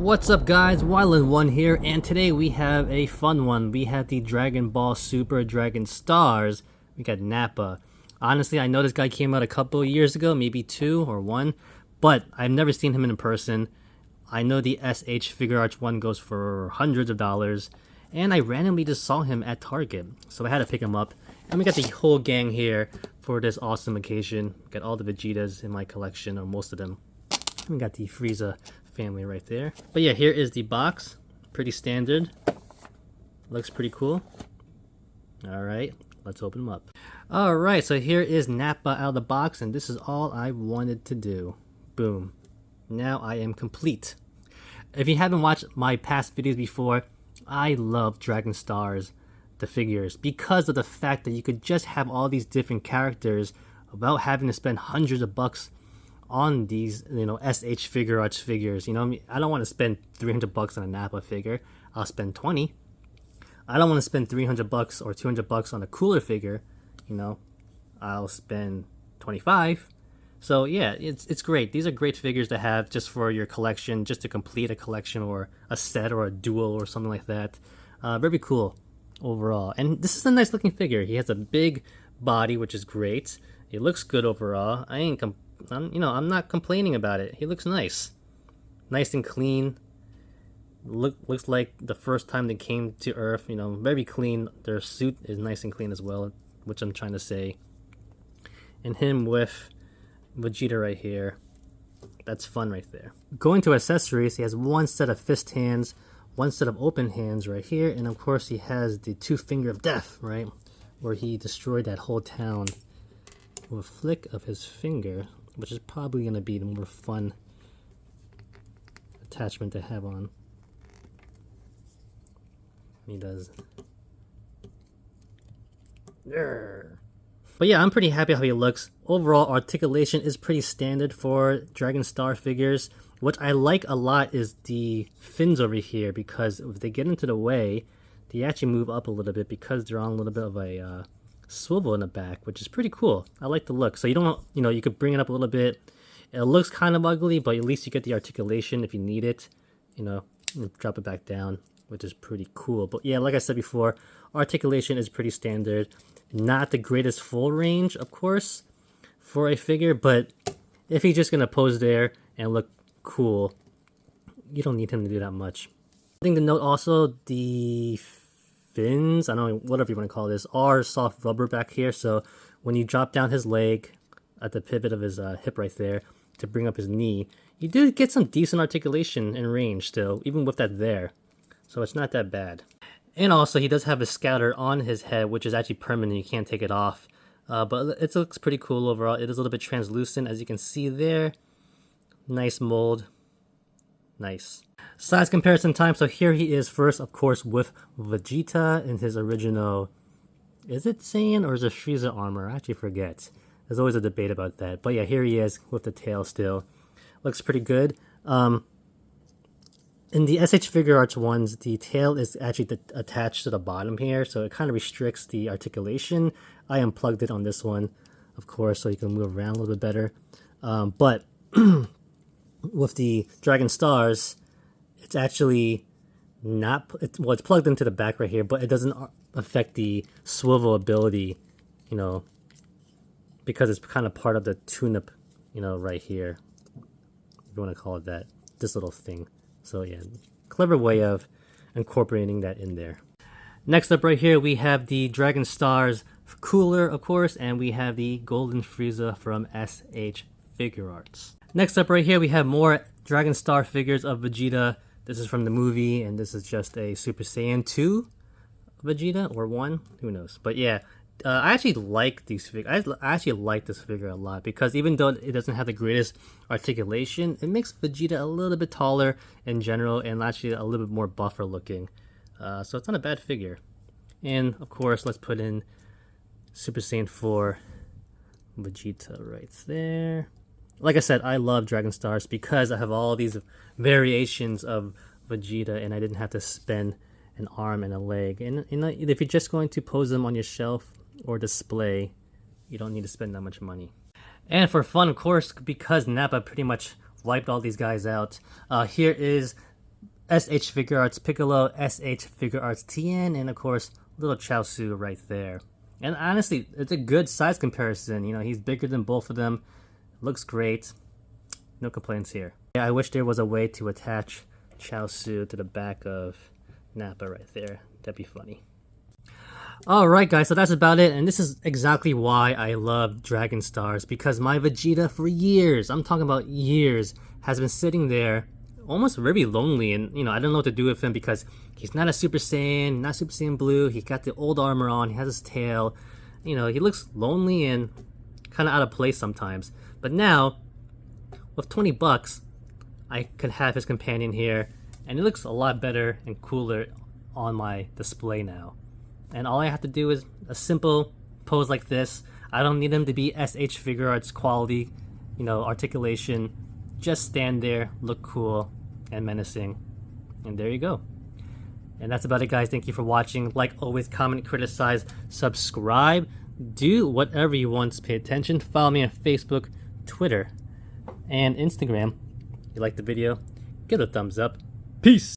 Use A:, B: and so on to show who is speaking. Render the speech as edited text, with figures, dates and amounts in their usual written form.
A: What's up guys, Wyland1 here, and today we have a fun one. We have the Dragon Ball Super Dragon Stars. We got Nappa. Honestly, I know this guy came out a couple of years ago, maybe 2 or 1, but I've never seen him in person. I know the SH Figure Arts one goes for hundreds of dollars, and I randomly just saw him at Target, so I had to pick him up. And we got the whole gang here for this awesome occasion. Got all the Vegetas in my collection, or most of them. We got the Frieza family right there. But yeah, here is the box. Pretty standard. Looks pretty cool. Alright, let's open them up. Alright, so here is Nappa out of the box, and this is all I wanted to do. Boom. Now I am complete. If you haven't watched my past videos before, I love Dragon Stars, the figures, because of the fact that you could just have all these different characters without having to spend hundreds of bucks on these, SH Figure Arts figures. I don't want to spend 300 bucks on a Nappa figure. I'll spend 20. I don't want to spend 300 bucks or 200 bucks on a cooler figure. I'll spend 25. So yeah, it's great. These are great figures to have just for your collection, just to complete a collection or a set or a duel or something like that. Very cool overall. And this is a nice looking figure. He has a big body, which is great. It looks good overall. I'm not complaining about it. He looks nice and clean. Looks like the first time they came to Earth. Very clean. Their suit is nice and clean as well, which I'm trying to say. And him with Vegeta right here. That's fun right there. Going to accessories, he has one set of fist hands, one set of open hands right here, and of course he has the 2 finger of death, right, where he destroyed that whole town with a flick of his finger, which is probably going to be the more fun attachment to have on. He does. Urgh. But yeah, I'm pretty happy how he looks. Overall, articulation is pretty standard for Dragon Star figures. What I like a lot is the fins over here, because if they get into the way, they actually move up a little bit because they're on a little bit of a swivel in the back, which is pretty cool. I like the look. So you don't, you could bring it up a little bit. It looks kind of ugly, but at least you get the articulation if you need it. Drop it back down, which is pretty cool. But yeah, like I said before, articulation is pretty standard. Not the greatest full range, of course, for a figure, but if he's just gonna pose there and look cool, you don't need him to do that much. I think to note also, the fins, I don't know, whatever you want to call this, are soft rubber back here, so when you drop down his leg at the pivot of his hip right there to bring up his knee, you do get some decent articulation and range still, even with that there, so it's not that bad. And also, he does have a scouter on his head, which is actually permanent. You can't take it off. But it looks pretty cool overall. It is a little bit translucent, as you can see there. Nice mold. Nice. Size comparison time. So here he is first, of course, with Vegeta in his original... Is it Saiyan or is it Frieza armor? I actually forget. There's always a debate about that. But yeah, here he is with the tail still. Looks pretty good. In the SH Figure Arts ones, the tail is actually attached to the bottom here, so it kind of restricts the articulation. I unplugged it on this one, of course, so you can move around a little bit better. But with the Dragon Stars, it's actually not... it's plugged into the back right here, but it doesn't affect the swivel ability, because it's kind of part of the tune-up, right here. If you want to call it that. This little thing. So yeah, clever way of incorporating that in there. Next up right here, we have the Dragon Stars cooler, of course, and we have the Golden Frieza from SH Figure Arts. Next up right here, we have more Dragon Star figures of Vegeta. This is from the movie, and this is just a Super Saiyan 2 Vegeta, or 1, who knows. But yeah, I actually like these figures. I actually like this figure a lot, because even though it doesn't have the greatest articulation, it makes Vegeta a little bit taller in general, and actually a little bit more buffer looking. So it's not a bad figure. And of course, let's put in Super Saiyan 4 Vegeta right there. Like I said, I love Dragon Stars because I have all these variations of Vegeta, and I didn't have to spend an arm and a leg. And if you're just going to pose them on your shelf or display, you don't need to spend that much money. And for fun, of course, because Nappa pretty much wiped all these guys out, here is SH Figure Arts Piccolo, SH Figure Arts Tien, and of course, little Chaozu right there. And honestly, it's a good size comparison. You know, he's bigger than both of them. Looks great. No complaints here. Yeah, I wish there was a way to attach Chaozu to the back of Nappa right there. That'd be funny. Alright guys, so that's about it, and this is exactly why I love Dragon Stars, because my Vegeta for years, I'm talking about years, has been sitting there almost very lonely, and you know, I don't know what to do with him because he's not a Super Saiyan, not Super Saiyan Blue, he's got the old armor on, he has his tail, you know, he looks lonely and kind of out of place sometimes. But now, with 20 bucks, I could have his companion here, and it looks a lot better and cooler on my display now. And all I have to do is a simple pose like this. I don't need him to be SH Figure Arts quality, you know, articulation. Just stand there, look cool and menacing, and there you go. And that's about it, guys. Thank you for watching. Like always, comment, criticize, subscribe, do whatever you want to pay attention. Follow me on Facebook, Twitter, and Instagram. If you like the video, give it a thumbs up. Peace!